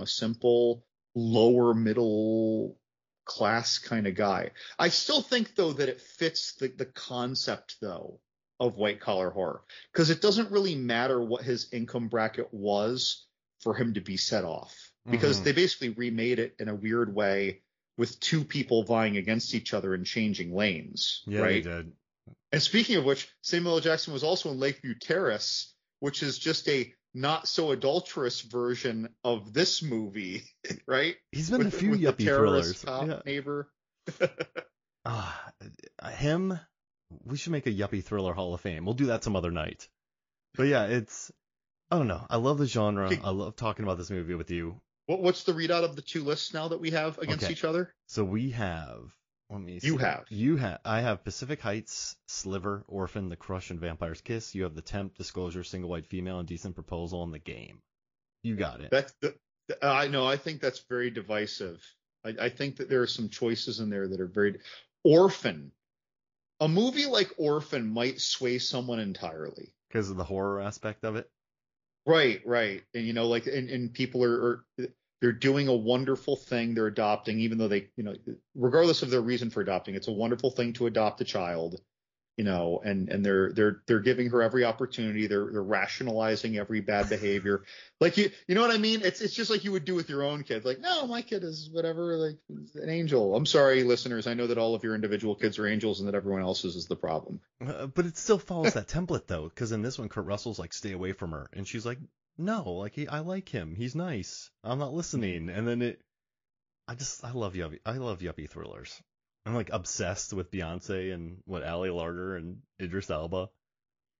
simple lower middle class kind of guy. I still think though that it fits the concept though of white collar horror, because it doesn't really matter what his income bracket was for him to be set off, because they basically remade it in a weird way with two people vying against each other and changing lanes. Yeah, right? They did. And speaking of which, Samuel L. Jackson was also in Lakeview Terrace, which is just a not so adulterous version of this movie, right? He's been in a few yuppie thrillers. Neighbor. Him. We should make a yuppie thriller Hall of Fame. We'll do that some other night. But yeah, I don't know. I love the genre. Okay. I love talking about this movie with you. What's the readout of the two lists now that we have against each other? So we have. Let me see. You have. I have Pacific Heights, Sliver, Orphan, The Crush, and Vampire's Kiss. You have The Temp, Disclosure, Single White Female, Indecent Proposal, and The Game. You got it. I know. I think that's very divisive. I think that there are some choices in there that are very. Orphan. A movie like Orphan might sway someone entirely because of the horror aspect of it. Right. And and people they're doing a wonderful thing. They're adopting, even though they, regardless of their reason for adopting, it's a wonderful thing to adopt a child. and they're giving her every opportunity. They're rationalizing every bad behavior. Like you know what I mean? It's just like you would do with your own kid. Like, no, my kid is whatever, like an angel. I'm sorry, listeners. I know that all of your individual kids are angels and that everyone else's is the problem. But it still follows that template though, because in this one, Kurt Russell's like, stay away from her, and she's like, no, like I like him. He's nice. I'm not listening. And then I love Yuppie thrillers. I'm like obsessed with Beyonce and Ali Larter and Idris Elba.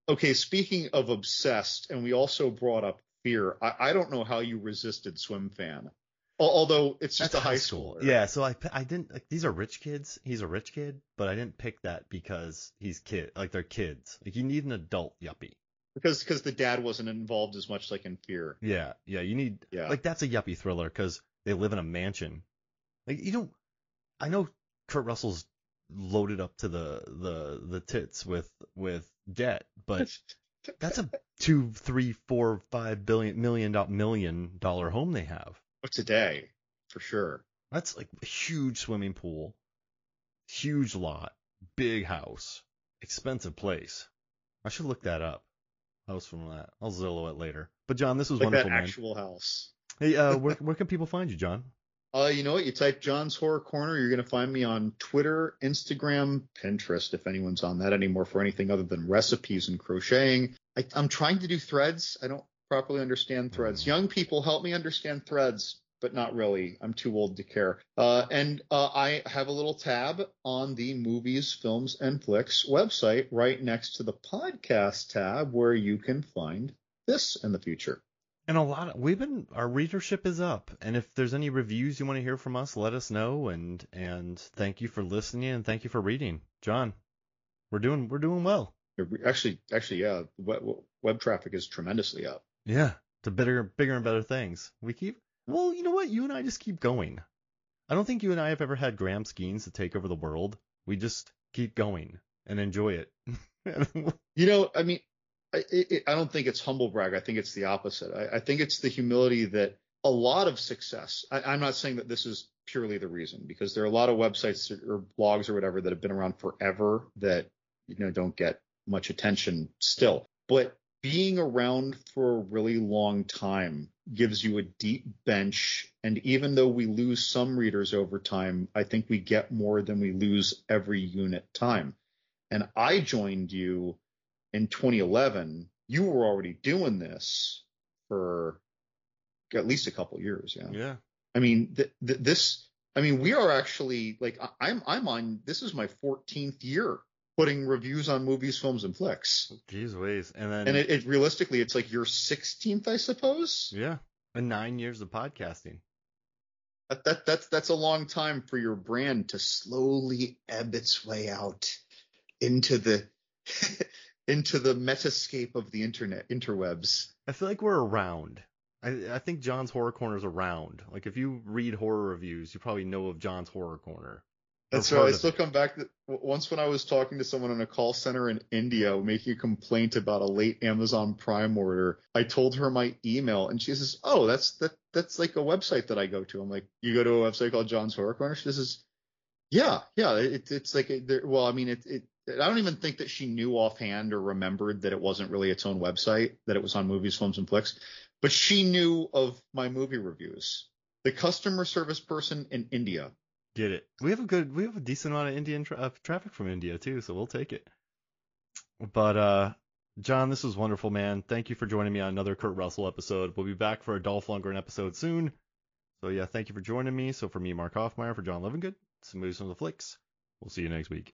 Okay, speaking of obsessed, and we also brought up Fear. I don't know how you resisted Swim Fan, although it's just That's a high school. Yeah, so I didn't like, these are rich kids. He's a rich kid, but I didn't pick that because they're kids. Like you need an adult Yuppie. Because the dad wasn't involved as much like in Fear. Yeah, you need like that's a Yuppie thriller because they live in a mansion. Like I know Kurt Russell's loaded up to the tits with debt, but that's a $2, $3, $4, $5 million dollar home they have. Today, for sure. That's like a huge swimming pool, huge lot, big house, expensive place. I should look that up. House from that. I'll Zillow it later. But John, this was like wonderful, that man. Actual house. Hey, where can people find you, John? You know what? You type John's Horror Corner. You're going to find me on Twitter, Instagram, Pinterest, if anyone's on that anymore for anything other than recipes and crocheting. I'm trying to do Threads. I don't properly understand Threads. Young people, help me understand Threads, but not really. I'm too old to care. And I have a little tab on the Movies, Films, and Flicks website right next to the podcast tab where you can find this in the future. And our readership is up. And if there's any reviews you want to hear from us, let us know. And thank you for listening and thank you for reading. John, we're doing well. Actually, yeah. Web traffic is tremendously up. Yeah. To bigger and better things. Well, you know what? You and I just keep going. I don't think you and I have ever had grand schemes to take over the world. We just keep going and enjoy it. I mean, I don't think it's humble brag. I think it's the opposite. I think it's the humility that a lot of success. I'm not saying that this is purely the reason, because there are a lot of websites or blogs or whatever that have been around forever that don't get much attention still. But being around for a really long time gives you a deep bench. And even though we lose some readers over time, I think we get more than we lose every unit time. And I joined you in 2011. You were already doing this for at least a couple of years. Yeah. I mean, we are actually like, I'm on, this is my 14th year putting reviews on Movies, Films, and Flicks. Jeez Louise. And it realistically, it's like your 16th, I suppose. Yeah. And 9 years of podcasting. That's a long time for your brand to slowly ebb its way out into the metascape of the interwebs. I feel like we're around. I think John's Horror Corner is around. Like if you read horror reviews, you probably know of John's Horror Corner. That's right. I still come back to once when I was talking to someone in a call center in India making a complaint about a late Amazon Prime order. I told her my email and she says, "Oh, that's like a website that I go to." I'm like, "You go to a website called John's Horror Corner?" She says, "Yeah. It's like well, I mean, I don't even think that she knew offhand or remembered that it wasn't really its own website, that it was on Movies, Films, and Flicks, but she knew of my movie reviews. The customer service person in India." Get it. We have a decent amount of Indian traffic from India too, so we'll take it. But John, this was wonderful, man. Thank you for joining me on another Kurt Russell episode. We'll be back for a Dolph Lundgren episode soon. So yeah, thank you for joining me. So for me, Mark Hoffmeyer, for John Levengood, some Movies from the Flicks. We'll see you next week.